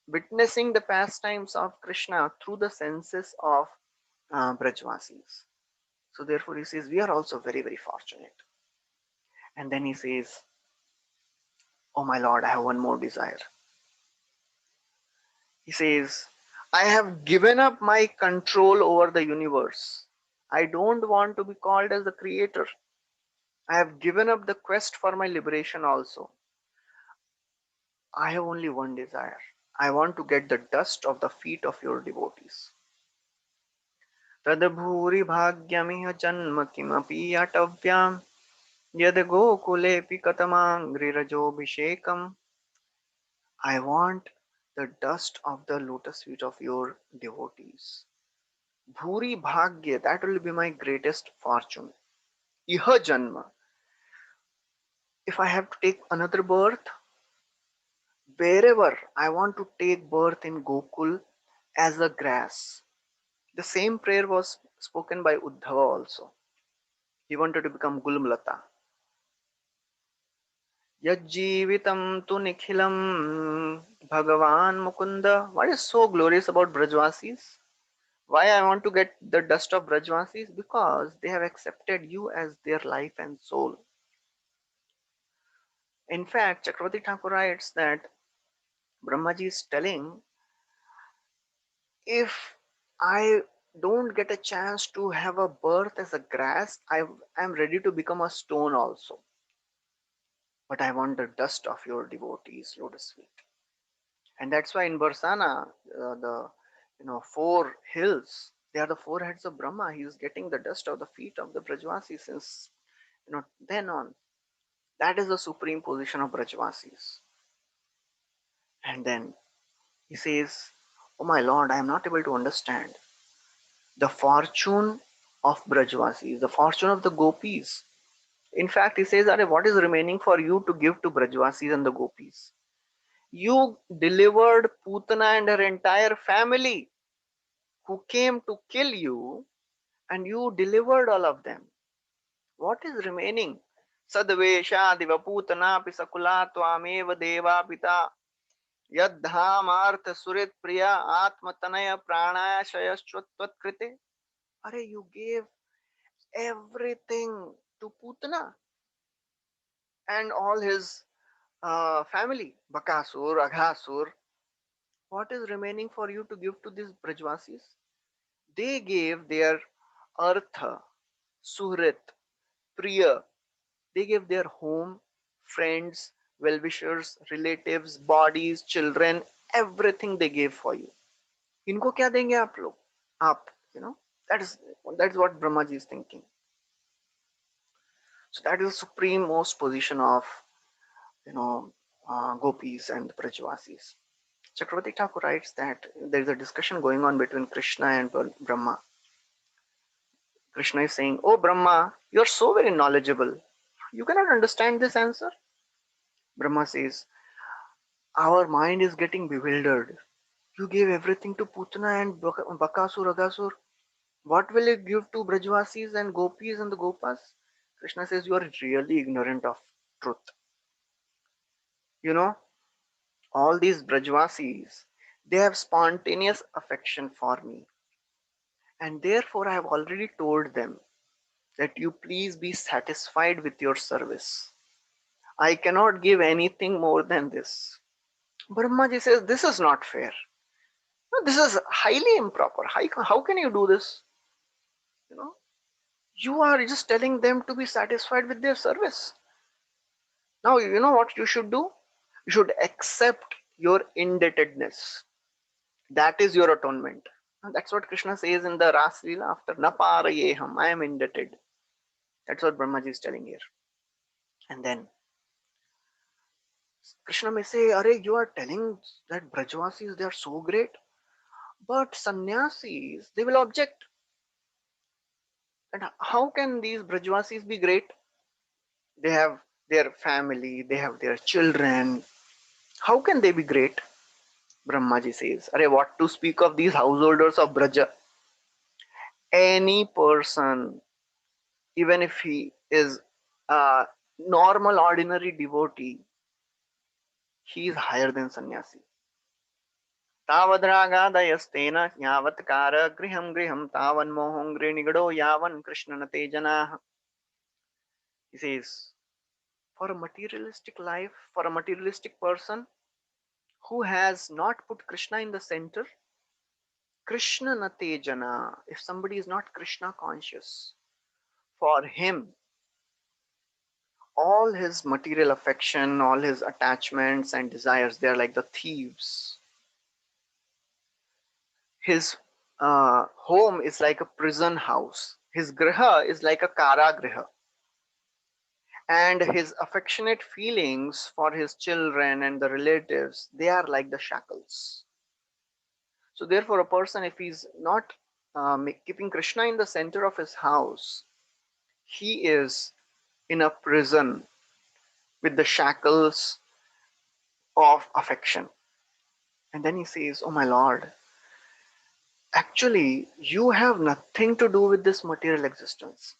witnessing the pastimes of Krishna through the senses of Brajvasis. So therefore he says, we are also very, very fortunate. And then he says, oh my Lord, I have one more desire. He says, I have given up my control over the universe. I don't want to be called as the creator. I have given up the quest for my liberation also. I have only one desire. I want to get the dust of the feet of your devotees. Tadbhuri bhagyamiha janma kimapi atavyam yad gokulepi katamangrirajobhishekam. I want the dust of the lotus feet of your devotees. Bhuri bhagya, that will be my greatest fortune. Iha janma, if I have to take another birth, wherever I want to take birth in Gokul as a grass. The same prayer was spoken by Uddhava also. He wanted to become Gulmlata. Yajjivitam tu nikhilam Bhagavan Mukunda. What is so glorious about Brajvasis? Why I want to get the dust of Brajvasis? Because they have accepted you as their life and soul. In fact, Chakravarti Thakur writes that Brahmaji is telling, if I don't get a chance to have a birth as a grass, I am ready to become a stone also. But I want the dust of your devotees, lotus feet. And that's why in Barsana, the four hills, they are the four heads of Brahma. He is getting the dust of the feet of the Brajvasis since then on. That is the supreme position of Brajvasis. And then he says, "Oh my Lord, I am not able to understand the fortune of Brajvasis, the fortune of the gopis." In fact, he says, "Are what is remaining for you to give to Brajvasis and the gopis? You delivered Putana and her entire family who came to kill you, and you delivered all of them. What is remaining? Sadvesha divaputana pisakula tvameva deva pita yadhamartha surit priya atmatanaya pranaya shayashvatvat krite." Are you gave everything to Putana and all his family, Bakasur, Aghasur. What is remaining for you to give to these Brajvasis? They gave their Artha, Suhrit, Priya. They gave their home, friends, well-wishers, relatives, bodies, children, everything they gave for you. इनको क्या देंगे आप लोग? आप, you know, that is what Brahmaji is thinking. So that is the supreme most position of you know gopis and Brajvasis. Chakravarti Thakur writes that there is a discussion going on between Krishna and Brahma. Krishna is saying, "Oh Brahma, you are so very knowledgeable. You cannot understand this answer." Brahma says, "Our mind is getting bewildered. You gave everything to Putana and Bakasur, Agasur. What will you give to Brajvasis and Gopis and the Gopas?" Krishna says, "You are really ignorant of truth. You know, all these Brajvasis, they have spontaneous affection for me. And therefore, I have already told them that you please be satisfied with your service. I cannot give anything more than this." Brahmaji says, "This is not fair. No, this is highly improper. How can you do this? You know, you are just telling them to be satisfied with their service. Now, you know what you should do? You should accept your indebtedness. That is your atonement." And that's what Krishna says in the Ras Leela after Naparayeham. I am indebted. That's what Brahmaji is telling here. And then Krishna may say, "Are you are telling that Brajvasis they are so great, but sannyasis they will object. And how can these Brajvasis be great? They have their family, they have their children. How can they be great?" Brahmaji says, "Are what to speak of these householders of Braja? Any person, even if he is a normal, ordinary devotee, he is higher than sannyasi. तावद्रागादयस्तेन यावत्कार गृहं गृहं तावन्मोहं निगडो यावन् कृष्णनते जनाः." He says, for a materialistic life, for a materialistic person who has not put Krishna in the center, Krishna nate jana, if somebody is not Krishna conscious, for him, all his material affection, all his attachments and desires, they are like the thieves. His home is like a prison house. His griha is like a karagriha. And his affectionate feelings for his children and the relatives, they are like the shackles. So therefore, a person, if he's not keeping Krishna in the center of his house, he is in a prison with the shackles of affection. And then he says, "Oh my Lord, actually, you have nothing to do with this material existence,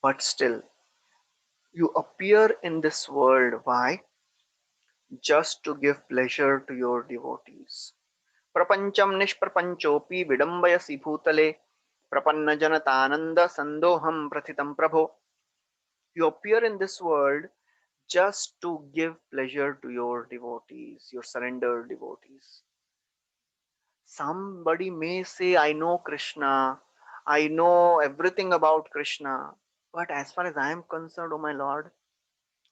but still, you appear in this world. Why? Just to give pleasure to your devotees. Prapancham nishprapanchopi vidambayasi bhutale prapanna janatananda sandoham prathitam prabho." You appear in this world just to give pleasure to your devotees, your surrendered devotees. Somebody may say, "I know Krishna, I know everything about Krishna," but as far as I am concerned, oh my Lord,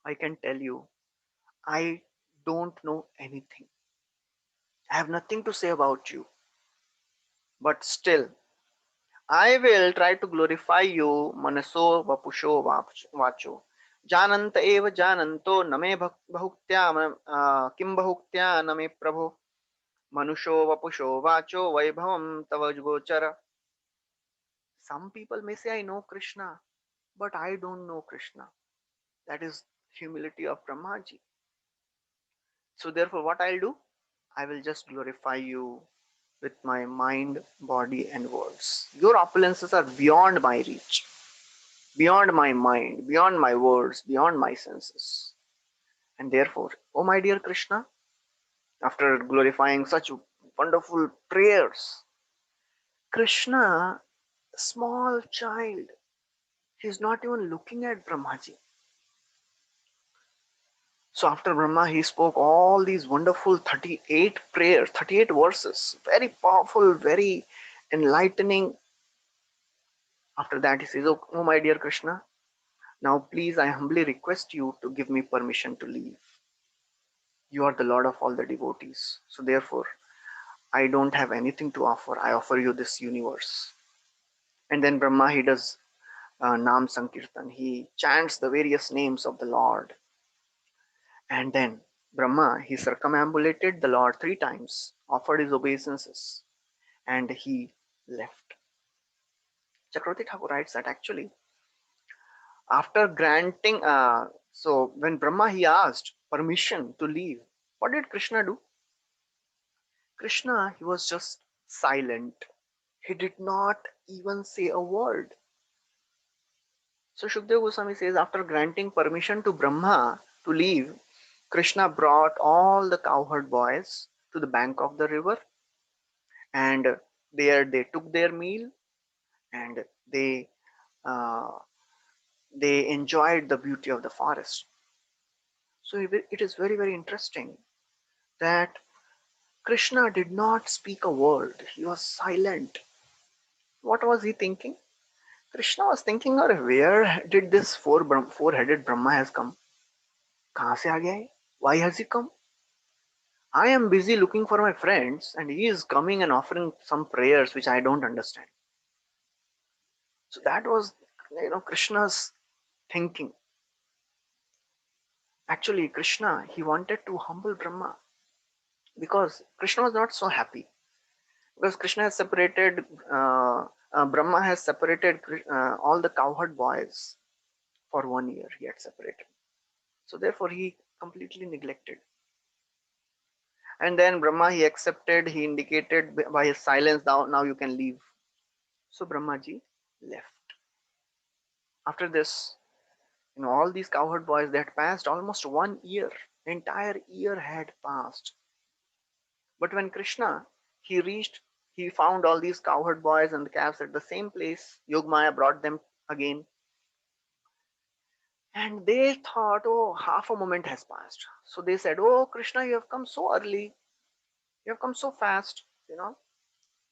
I can tell you, I don't know anything. I have nothing to say about you, but still I will try to glorify you manaso vapusho vacho. Jananta eva jananto name bahuktya kim bahuktya name prabhu manusho vapusho vacho vaibhavam tava gochara. Some people may say I know Krishna, but I don't know Krishna. That is humility of Brahmaji. So therefore what I'll do? I will just glorify you with my mind, body and words. Your opulences are beyond my reach, beyond my mind, beyond my words, beyond my senses. And therefore, oh my dear Krishna, after glorifying such wonderful prayers, Krishna, small child, he's not even looking at Brahmaji. So after Brahma, he spoke all these wonderful 38 prayers, 38 verses, very powerful, very enlightening. After that, he says, oh my dear Krishna, now please, I humbly request you to give me permission to leave. You are the Lord of all the devotees. So therefore, I don't have anything to offer. I offer you this universe. And then Brahma, he does Nam Sankirtan. He chants the various names of the Lord. And then Brahma, he circumambulated the Lord 3 times, offered his obeisances, and he left. Chakravarti Thakur writes that actually, after granting, so when Brahma he asked permission to leave, what did Krishna do? Krishna, he was just silent. He did not even say a word. So Shukdev Goswami says, after granting permission to Brahma to leave, Krishna brought all the cowherd boys to the bank of the river, and there they took their meal, and uh, they enjoyed the beauty of the forest. So it is very, very interesting that Krishna did not speak a word. He was silent. What was he thinking? Krishna was thinking, or where did this four-headed Brahma has come? कहाँ से आ गया है? Why has he come? I am busy looking for my friends, and he is coming and offering some prayers which I don't understand. So that was, Krishna's thinking. Actually, Krishna, he wanted to humble Brahma because Krishna was not so happy. Because Krishna has separated, Brahma has separated all the cowherd boys for 1 year. He had separated. So therefore, he completely neglected. And then Brahma, he accepted, he indicated by his silence, now you can leave. So Brahmaji left. After this, all these cowherd boys, they had passed almost 1 year. Entire year had passed. But when Krishna, he reached, he found all these cowherd boys and the calves at the same place. Yogmaya brought them again. And they thought, oh, half a moment has passed. So they said, oh, Krishna, you have come so early. You have come so fast,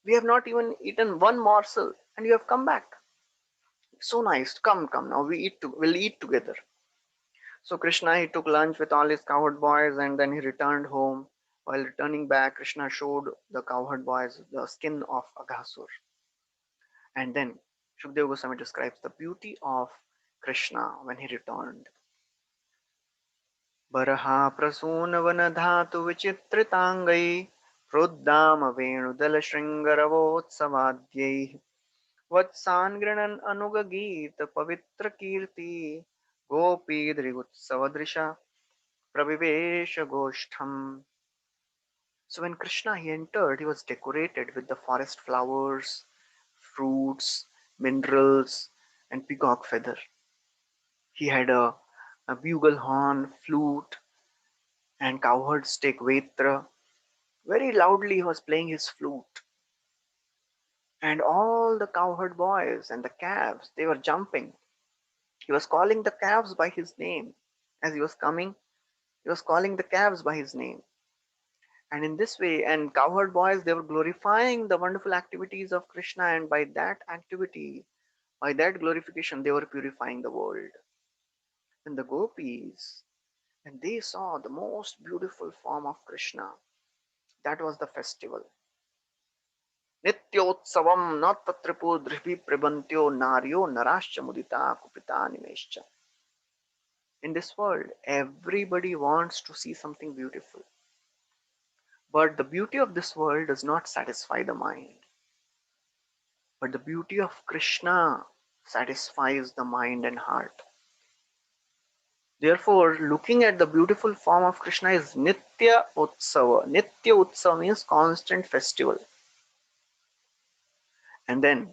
We have not even eaten one morsel and you have come back. So nice. Come, come. Now we'll eat together. So Krishna, he took lunch with all his cowherd boys and then he returned home. While returning back, Krishna showed the cowherd boys the skin of Aghasur. And then Shukdev Goswami describes the beauty of Krishna when he returned. Baraha prasoon vanadhatu vichitritangai Prodama venudala shringaravotsamadhyai Vatsan grinan anugagita pavitra kirti Gopi drigutsavadrisha pravivesha goshtham. So when Krishna he entered, he was decorated with the forest flowers, fruits, minerals, and peacock feather. He had a bugle horn, flute, and cowherd stick vetra. Very loudly he was playing his flute. And all the cowherd boys and the calves, they were jumping. He was calling the calves by his name. As he was coming, he was calling the calves by his name. And in this way, and cowherd boys, they were glorifying the wonderful activities of Krishna, and by that activity, by that glorification, they were purifying the world. And the gopis, and they saw the most beautiful form of Krishna, That was the festival. Nityotsavam na tatripo dribhi prabantyo naryo narascha mudita kupita nimescha. In this world, everybody wants to see something beautiful. But the beauty of this world does not satisfy the mind. But the beauty of Krishna satisfies the mind and heart. Therefore, looking at the beautiful form of Krishna is Nitya Utsava. Nitya Utsava means constant festival. And then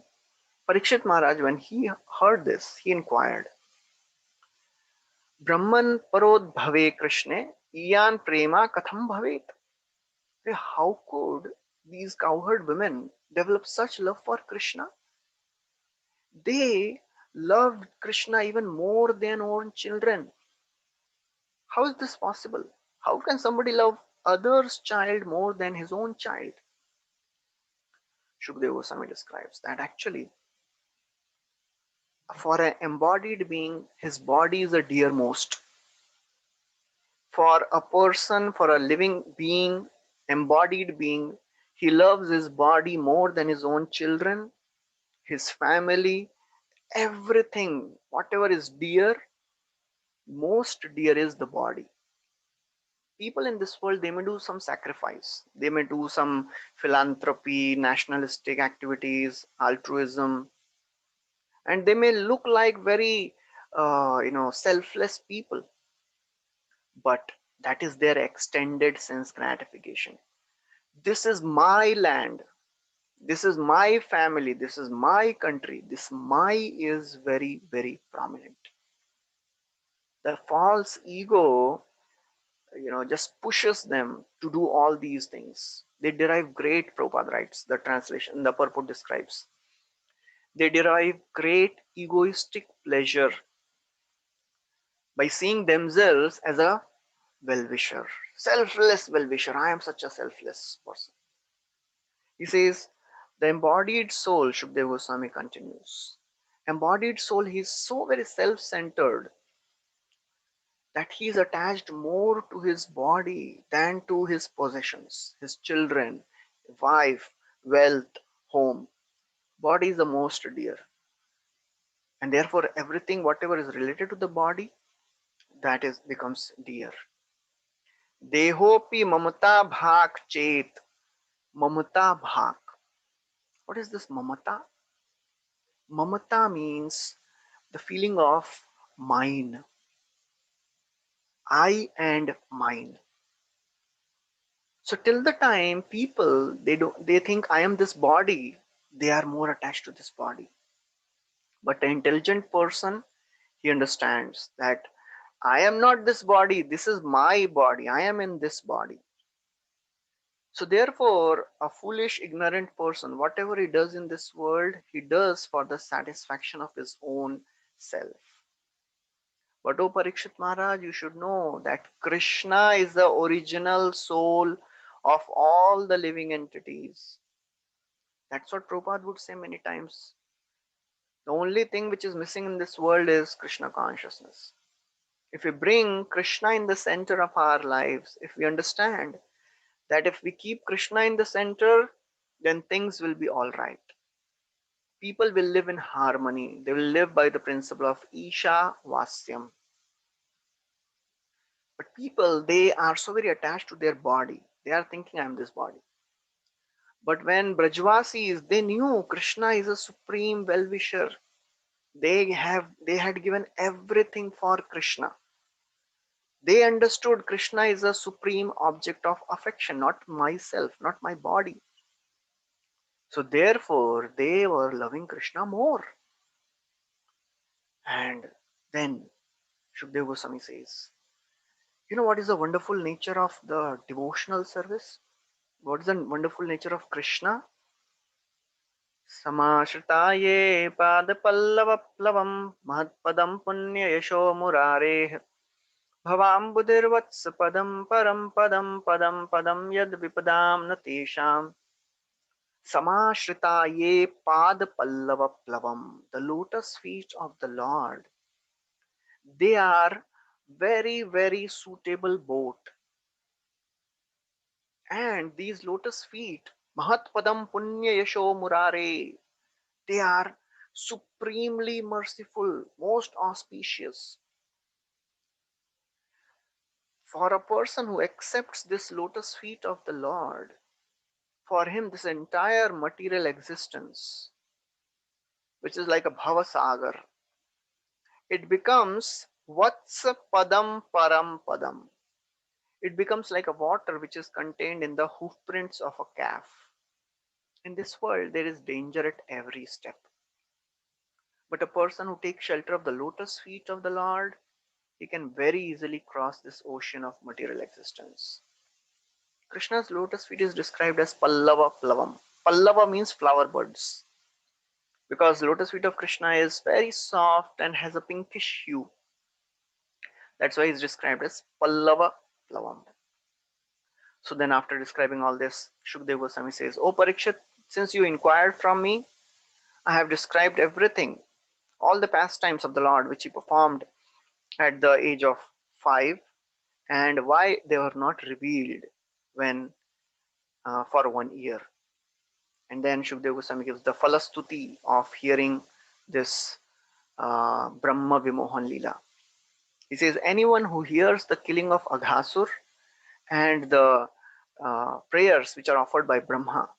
Parikshit Maharaj, when he heard this, he inquired, Brahman parodbhave Krishne, iyan prema katham bhavet? How could these cowherd women develop such love for Krishna? They loved Krishna even more than own children. How is this possible? How can somebody love other's child more than his own child? Shukdev Goswami describes that actually, for an embodied being, his body is the dearmost. For a person, for a living being, embodied being, he loves his body more than his own children, his family, everything. Whatever is dear, most dear is the body. People in this world, they may do some sacrifice, they may do some philanthropy, nationalistic activities, altruism, and they may look like very selfless people, but that is their extended sense gratification. This is my land, this is my family, this is my country. This my is very, very prominent. The false ego, just pushes them to do all these things. They derive great, Prabhupada writes, the translation, the purport describes, they derive great egoistic pleasure by seeing themselves as a well-wisher, selfless well-wisher. I am such a selfless person. He says, the embodied soul, Shukdev Goswami continues, embodied soul, he is so very self-centered that he is attached more to his body than to his possessions, his children, wife, wealth, home. Body is the most dear. And therefore, everything, whatever is related to the body, that is becomes dear. Dehopi mamata bhak chet. Mamata bhak. What is this mamata? Mamata means the feeling of mine, I and mine. So till the time people, they think I am this body, they are more attached to this body. But the intelligent person, he understands that I am not this body, this is my body, I am in this body. So therefore, a foolish, ignorant person, whatever he does in this world, he does for the satisfaction of his own self. But O Parikshit Maharaj, you should know that Krishna is the original soul of all the living entities. That's what Prabhupada would say many times. The only thing which is missing in this world is Krishna consciousness. If we bring Krishna in the center of our lives, if we understand that if we keep Krishna in the center, then things will be all right. People will live in harmony. They will live by the principle of Isha Vasyam. But people, they are so very attached to their body. They are thinking, I am this body. But when Brajvasis, they knew Krishna is a supreme well-wisher. They had given everything for Krishna. They understood Krishna is a supreme object of affection, not myself, not my body. So therefore, they were loving Krishna more. And then Shukdev Goswami says, you know what is the wonderful nature of the devotional service? What is the wonderful nature of Krishna? Samashritāye pādapallavaplavam mahātpadam punya yasho murāreh bhavambudirvats padam param padam padam padam yad vipadam natesham. Samashritāye pādapallavaplavam, the lotus feet of the Lord, they are very, very suitable boat. And these lotus feet, Mahatpadam Punya Yasho Murare, they are supremely merciful, most auspicious. For a person who accepts this lotus feet of the Lord, for him this entire material existence, which is like a bhavasagar, it becomes vatsa padam param padam. It becomes like a water which is contained in the hoof prints of a calf. In this world, there is danger at every step. But a person who takes shelter of the lotus feet of the Lord, he can very easily cross this ocean of material existence. Krishna's lotus feet is described as Pallava Plavam. Pallava means flower buds because lotus feet of Krishna is very soft and has a pinkish hue. That's why it's described as Pallava Plavam. So then after describing all this, Shukdev Goswami says, "O Parikshit, since you inquired from me, I have described everything, all the pastimes of the Lord which he performed at the age of 5 and why they were not revealed when for 1 year." And then Shukdev Goswami gives the falastuti of hearing this Brahma Vimohan Leela. He says, anyone who hears the killing of Aghasur and the prayers which are offered by Brahma,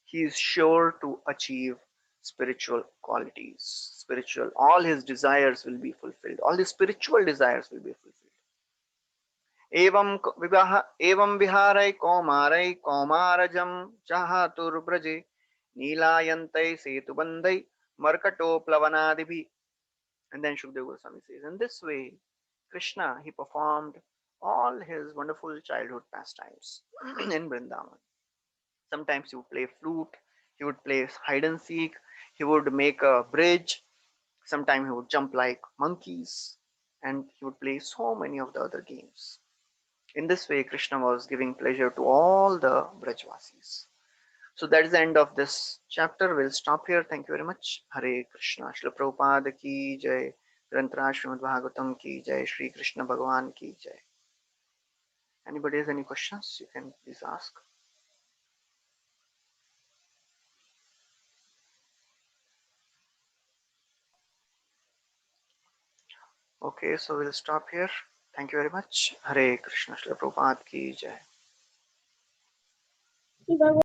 he is sure to achieve spiritual qualities. Spiritual, all his desires will be fulfilled. All his spiritual desires will be fulfilled. एवं विवाह एवं विहारै कौमारै कौमारजं चाहातुर्व्रजे नीलायन्तै सेतुबन्धै मर्कटोप्लवनादिभिः. And then Shukdev Goswami says, in this way, Krishna, he performed all his wonderful childhood pastimes in Vrindavan. Sometimes he would play flute, he would play hide and seek, he would make a bridge, sometimes he would jump like monkeys, and he would play so many of the other games. In this way, Krishna was giving pleasure to all the Brajvasis. So that is the end of this chapter. We'll stop here. Thank you very much. Hare Krishna. Srila Prabhupada ki jai. Granthra Srimad Bhagavatam ki jai. Shri Krishna Bhagavan ki jai. Anybody has any questions? You can please ask. Okay, so we'll stop here. Thank you very much. Hare Krishna. Srila Prabhupada ki jai.